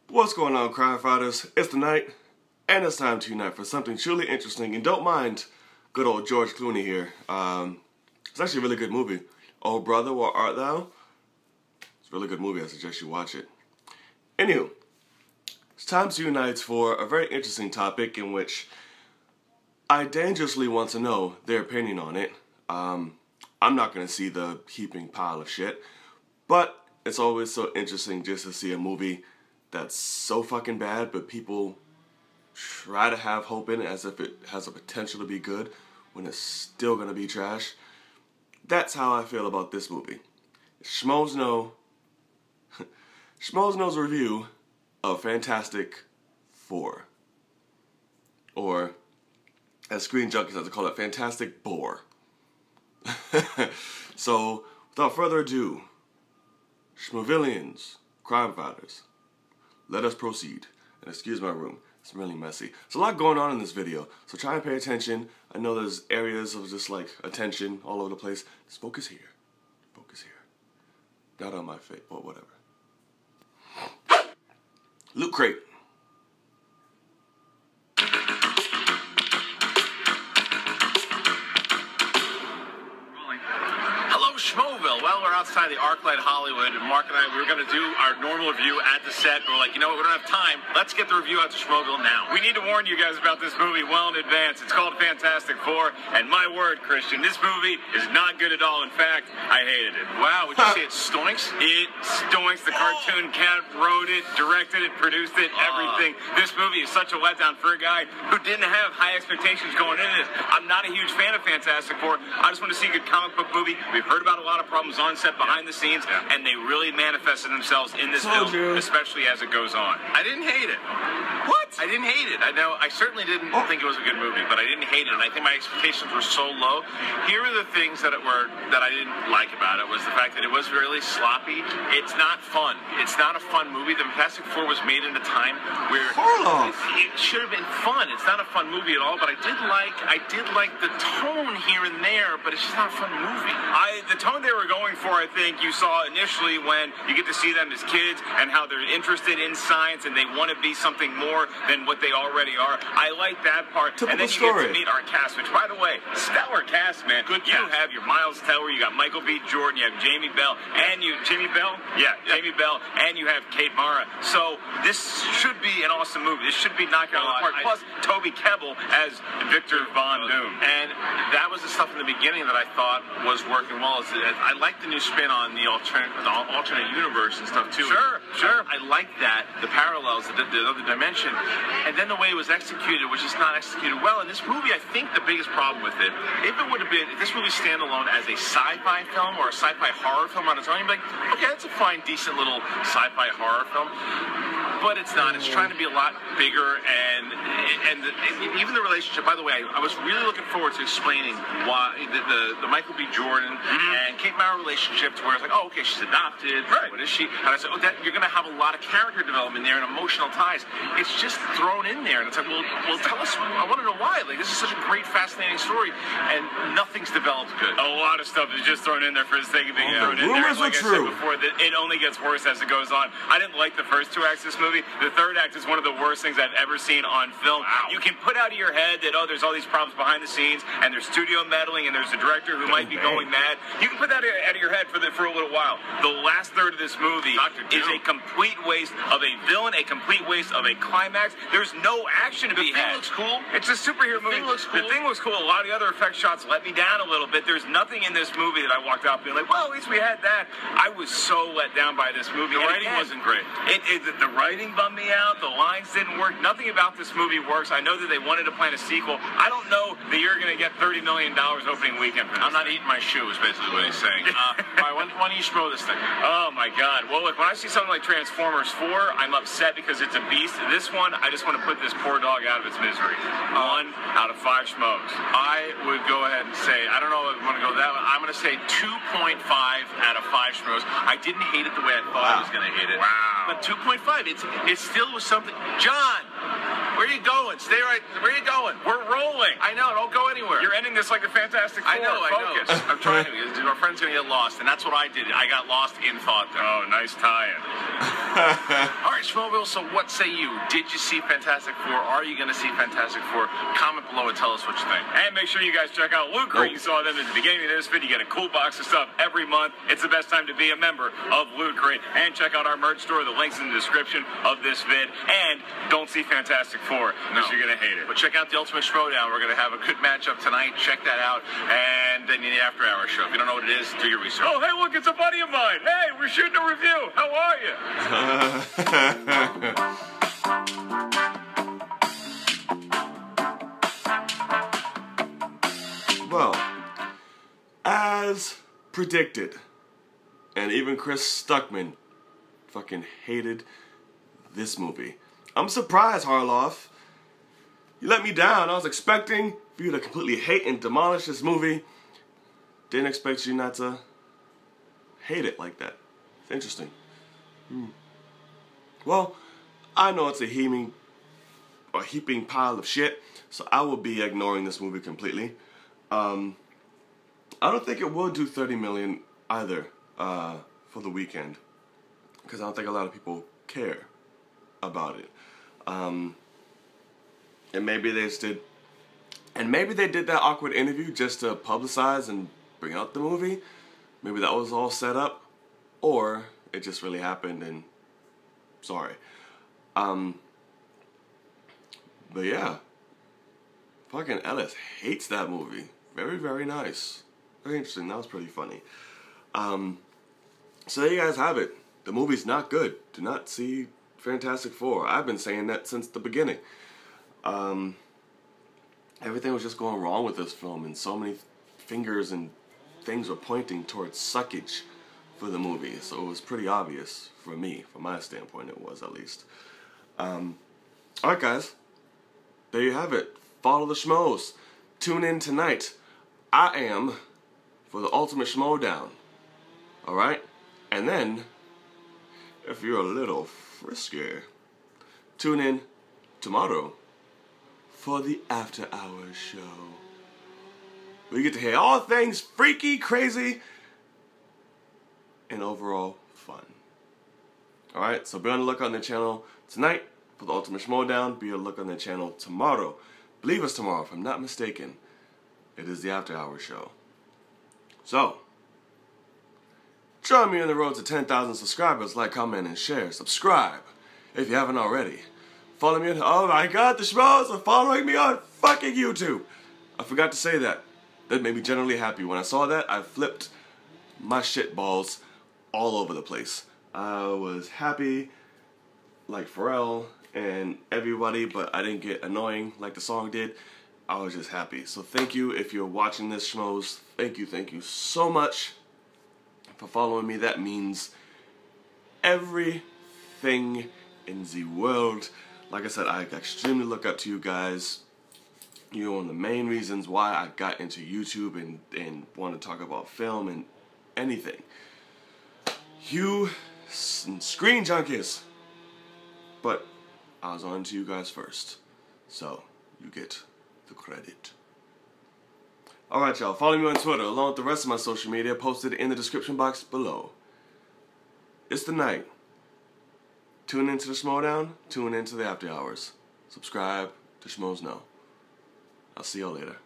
What's going on, crime fighters? It's the night, and it's time to unite for something truly interesting. And don't mind good old George Clooney here. It's actually a really good movie. Oh Brother, Where Art Thou? It's a really good movie. I suggest you watch it. Anywho, it's time to unite for a very interesting topic in which I dangerously want to know their opinion on it. I'm not going to see the heaping pile of shit, but it's always so interesting just to see a movie that's so fucking bad, but people try to have hope in it as if it has a potential to be good when it's still gonna be trash. That's how I feel about this movie. Schmoes Knows review of Fantastic Four. Or, as Screen Junkies like to call it, Fantastic Bore. So, without further ado, Schmovillians, crime fighters, let us proceed. And excuse my room, it's really messy. There's a lot going on in this video, so try and pay attention. I know there's areas of just like attention all over the place. Just focus here. Focus here. Not on my face, but whatever. Loot Crate. Schmoville. Well, we're outside the ArcLight Hollywood, and Mark and I, we were going to do our normal review at the set. We're like, you know what, we don't have time. Let's get the review out to Schmoville now. We need to warn you guys about this movie well in advance. It's called Fantastic Four, and my word, Christian, this movie is not good at all. In fact, I hated it. Wow, would you say it stonks? It stonks. The cartoon cat wrote it, directed it, produced it, everything. This movie is such a letdown for a guy who didn't have high expectations going into this. I'm not a huge fan of Fantastic Four. I just want to see a good comic book movie. We've heard about a lot of problems on set behind the scenes, and they really manifested themselves in this film, especially as it goes on. I didn't hate it. What? I didn't hate it. I know. I certainly didn't think it was a good movie, but I didn't hate it, and I think my expectations were so low. Here are the things that I didn't like about it was the fact that it was really sloppy. It's not fun. It's not a fun movie. The Fantastic Four was made in a time where it should have been fun. It's not a fun movie at all, but I did like the tone here and there, but it's just not a fun movie. The tone they were going for, I think you saw initially when you get to see them as kids and how they're interested in science and they want to be something more than what they already are. I like that part. And then you get to meet our cast, which, by the way, stellar cast, man. Good cast. You have your Miles Teller, you got Michael B. Jordan, you have Jamie Bell, and Jamie Bell, and you have Kate Mara. So this should be an awesome movie. This should be knocking out of the park. Plus, Toby Kebbell as Victor Von Doom. And that was the stuff in the beginning that I thought was working well. I like the new spin on the alternate universe and stuff too. Sure. I like that, the parallels, the other dimension, and then the way it was executed was just not executed well. In this movie, I think the biggest problem with it, if this movie standalone as a sci-fi film or a sci-fi horror film on its own, you'd be like, okay, that's a fine, decent little sci-fi horror film. But it's not. It's trying to be a lot bigger, and even the relationship. By the way, I was really looking forward to explaining why the Michael B. Jordan and Kate Mara relationship, to where it's like, oh, okay, she's adopted. Right. What is she? And I said, oh, you're going to have a lot of character development there and emotional ties. It's just thrown in there, and it's like, well, tell us. I want to know why. Like, this is such a great, fascinating story, and nothing's developed good. A lot of stuff is just thrown in there for the sake of being thrown in there. Rumors like are true. Said before, it only gets worse as it goes on. I didn't like the first two acts of this movie. The third act is one of the worst things I've ever seen on film. Wow. You can put out of your head that, oh, there's all these problems behind the scenes, and there's studio meddling, and there's a director who might be going mad. You can put that out of your head for a little while. The last third of this movie is a complete waste of a villain, a complete waste of a climax. There's no action to be had. The thing looks cool. It's a superhero movie. The thing looks cool. A lot of the other effect shots let me down a little bit. There's nothing in this movie that I walked out being like, well, at least we had that. I was so let down by this movie. The writing wasn't great. The writing bummed me out. The lines didn't work. Nothing about this movie works. I know that they wanted to plan a sequel. I don't know that you're going to get $30 million opening weekend for this. I'm not eating my shoe is basically what he's saying. Why don't you schmo this thing? Oh, my God. Well, look, when I see something like Transformers 4, I'm upset because it's a beast. This one, I just want to put this poor dog out of its misery. 1 out of 5 schmoes. I would go ahead and say, I don't know if I want to go that one. I'm going to say 2.5 out of 5 schmoes. I didn't hate it the way I thought I was going to hate it. Wow. But 2.5, it still was something. John, where are you going? Stay right. Where are you going? We're rolling. I know. Don't go anywhere. You're ending this like a Fantastic Four. I know. I'm trying to. Our friend's going to get lost, and that's what I did. I got lost in thought there. Oh, nice tie-in. All right, Schmoes, so what say you? Did you see Fantastic Four? Are you going to see Fantastic Four? Comment below and tell us what you think. And make sure you guys check out Loot Crate. You saw them at the beginning of this video. You get a cool box of stuff every month. It's the best time to be a member of Loot Crate. And check out our merch store. The link's in the description of this vid. And don't see Fantastic Four, because you're going to hate it. But check out the Ultimate Schmoedown. We're going to have a good matchup tonight. Check that out. And then the After Hours show. If you don't know what it is, do your research. Oh, hey, look, it's a buddy of mine. Hey, we're shooting a review. How are you? Well, as predicted, and even Chris Stuckman fucking hated this movie. I'm surprised, Harloff. You let me down. I was expecting for you to completely hate and demolish this movie. Didn't expect you not to hate it like that. It's interesting. Well, I know it's a heaping pile of shit, so I will be ignoring this movie completely. I don't think it will do 30 million either for the weekend, because I don't think a lot of people care about it. And maybe they did that awkward interview just to publicize and bring out the movie. Maybe that was all set up, or it just really happened and sorry. But yeah, fucking Ellis hates that movie. Very, very nice. Very interesting. That was pretty funny. So there you guys have it. The movie's not good. Do not see Fantastic Four. I've been saying that since the beginning. Everything was just going wrong with this film, and so many fingers and things were pointing towards suckage for the movie. So it was pretty obvious for me, from my standpoint it was at least. Alright guys, there you have it. Follow the Schmoes. Tune in tonight. I am for the Ultimate Schmoedown. Alright? And then, if you're a little frisky, tune in tomorrow for the After Hours show. We get to hear all things freaky, crazy, and overall fun. Alright, so be on the lookout on the channel tonight for the Ultimate Schmoedown. Be on the lookout on the channel tomorrow. I believe it's tomorrow, if I'm not mistaken. It is the After Hours show. So, join me on the road to 10,000 subscribers. Like, comment, and share. Subscribe if you haven't already. Follow me on, oh my god, the Schmoes are following me on fucking YouTube. I forgot to say that. That made me generally happy. When I saw that, I flipped my shit balls all over the place. I was happy, like Pharrell and everybody, but I didn't get annoying like the song did. I was just happy. So thank you if you're watching this, Schmoes. Thank you so much for following me. That means everything in the world. Like I said, I extremely look up to you guys. You're one of the main reasons why I got into YouTube and want to talk about film and anything. You screen junkies. But I was on to you guys first. So, you get the credit. Alright y'all, follow me on Twitter along with the rest of my social media posted in the description box below. It's the night. Tune into the Schmoedown, tune into the After Hours. Subscribe to Schmoes Know. I'll see y'all later.